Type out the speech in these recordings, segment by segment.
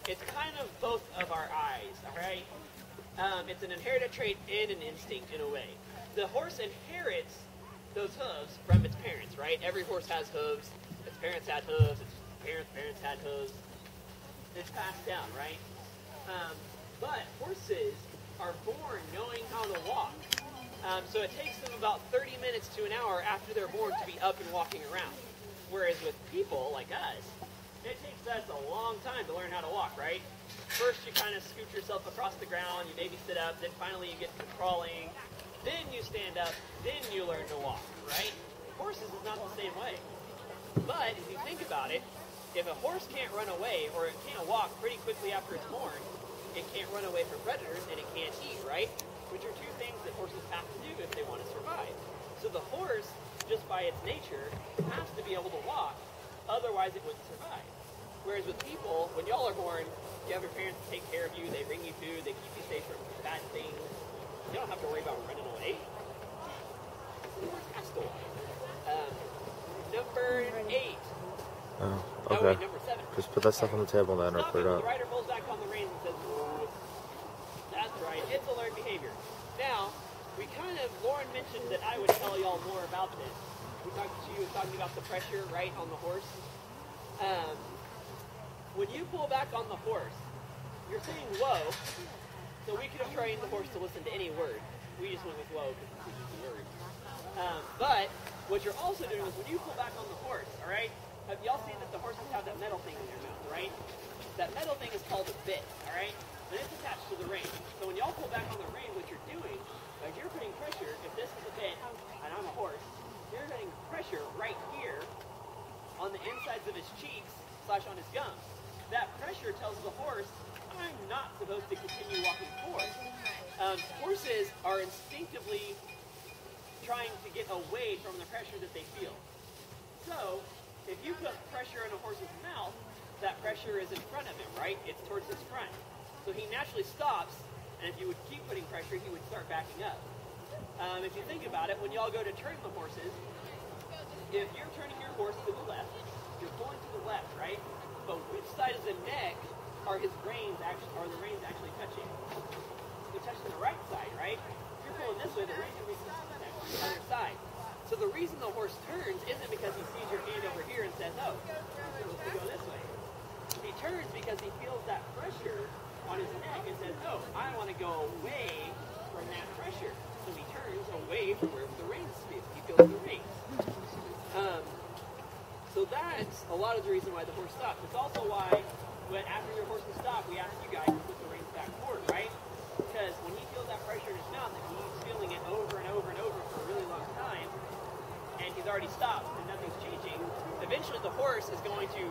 it's kind of both of our eyes, all right? It's an inherited trait and an instinct in a way. The horse inherits those hooves from its parents, right? Every horse has hooves. Its parents had hooves. Its parents had hooves. It's passed down, right? But horses are born knowing how to walk. So it takes them about 30 minutes to an hour after they're born to be up and walking around. Whereas with people like us, it takes us a long time to learn how to walk, right? First you kind of scoot yourself across the ground, you maybe sit up, then finally you get to crawling, then you stand up, then you learn to walk, right? Horses is not the same way. But if you think about it, if a horse can't run away or it can't walk pretty quickly after it's born, it can't run away from predators and it can't eat, right? Which are two things that horses have to do if they want to survive. So the horse, just by its nature, has to be able to walk, otherwise it wouldn't survive. Whereas with people, when y'all are born, you have your parents take care of you, they bring you food, they keep you safe from bad things. You don't have to worry about running away. The horse has to walk. Number 8. Oh, okay. No, wait, number 7. Just put that stuff on the table then, or put it up. The rider pulls back on the reins and says, "Whoa." That's right, it's a learned behavior. Now, Lauren mentioned that I would tell y'all more about this. She was talking about the pressure, right, on the horse. When you pull back on the horse, you're saying whoa, so we could have trained the horse to listen to any word. We just went with whoa because it's just a word. But what you're also doing is when you pull back on the horse, all right, have y'all seen that the horses have that metal thing in their mouth, right? That metal thing is called a bit, all right? And it's attached to the rein. So when y'all pull back on the rein, what you're doing, like you're putting pressure, if this is a bit and I'm a horse, you're getting pressure right here on the insides of his cheeks / on his gums. That pressure tells the horse, I'm not supposed to continue walking forward. Horses are instinctively trying to get away from the pressure that they feel. So, if you put pressure in a horse's mouth, that pressure is in front of him, right? It's towards his front. So he naturally stops, and if you would keep putting pressure, he would start backing up. If you think about it, when y'all go to turn the horses, if you're turning your horse to the left, you're pulling to the left, right? But which side of the neck are the reins actually touching? They're touching the right side, right? If you're pulling this way, the reins are touching the other side. So the reason the horse turns isn't because he sees your hand over here and says, oh, I'm supposed to go this way. He turns because he feels that pressure on his neck and says, oh, I want to go away from that pressure. So he turns away from where the reins feel. He feels the reins. So that's a lot of the reason why the horse stops. It's also why, when after your horse will stop, we ask you guys to put the reins back forward, right? Because when he feels that pressure in his mouth, and he's feeling it over and over and over for a really long time, and he's already stopped and nothing's changing, eventually the horse is going to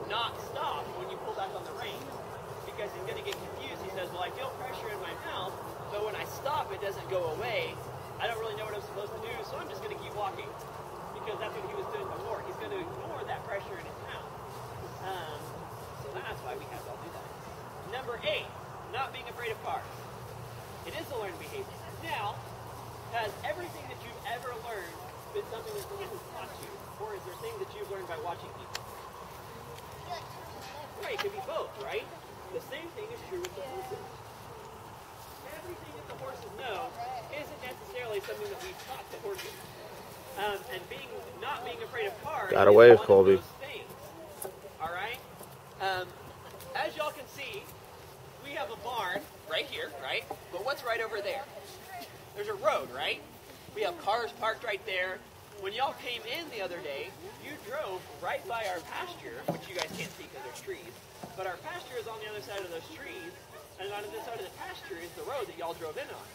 not stop when you pull back on the reins, because he's going to get confused. He says, well, I feel pressure in my mouth, but when I stop, it doesn't go away. I don't really know what I'm supposed to do, so I'm just going to keep walking. Because that's what he was doing before. He's going to ignore that pressure in his mouth. So that's why we have to all do that. Number 8, not being afraid of cars. It is a learned behavior. Now, has everything that you've ever learned been something that someone has taught you? Or is there things that you've learned by watching people? Right, it could be both, right? The same thing is true with the horses. Everything that the horses know isn't necessarily something that we've taught the horses. And not being afraid of cars got away with Kolby. All right. As y'all can see, we have a barn right here, right? But what's right over there? There's a road, right? We have cars parked right there. When y'all came in the other day, you drove right by our pasture, which you guys can't see because there's trees. But our pasture is on the other side of those trees, and on this side of the pasture is the road that y'all drove in on.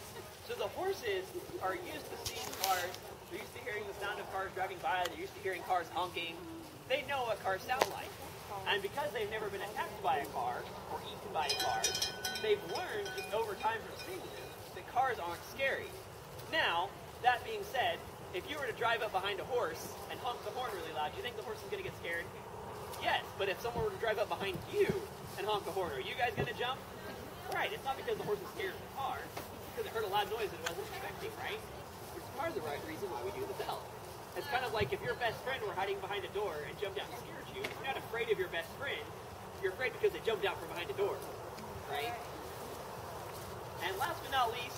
So the horses are used to seeing cars. They're used to hearing the sound of cars driving by. They're used to hearing cars honking. They know what cars sound like. And because they've never been attacked by a car or eaten by a car, they've learned just over time from seeing them that cars aren't scary. Now, that being said, if you were to drive up behind a horse and honk the horn really loud, do you think the horse is going to get scared? Yes, but if someone were to drive up behind you and honk the horn, are you guys going to jump? Right, it's not because the horse is scared of the car. It's because it heard a loud noise that it wasn't expecting, right? Which is part of the right reason why we do the bell. It's kind of like if your best friend were hiding behind a door and jumped out and scared you, you're not afraid of your best friend. You're afraid right? Because it jumped out from behind a door, right? And last but not least,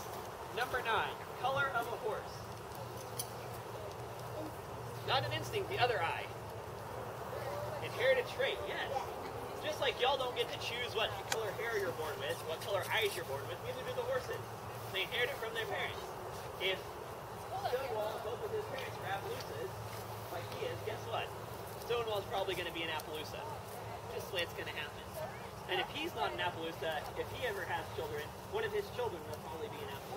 number 9, color of a horse. Not an instinct, the other eye. Inherited trait, yes. Just like y'all don't get to choose what color hair you're born with, what color eyes you're born with, neither do the horses. They inherit it from their parents. If Stonewall, both of his parents are Appaloosas, like he is, guess what? Stonewall's probably going to be an Appaloosa. Just the way it's going to happen. And if he's not an Appaloosa, if he ever has children, one of his children will probably be an Appaloosa.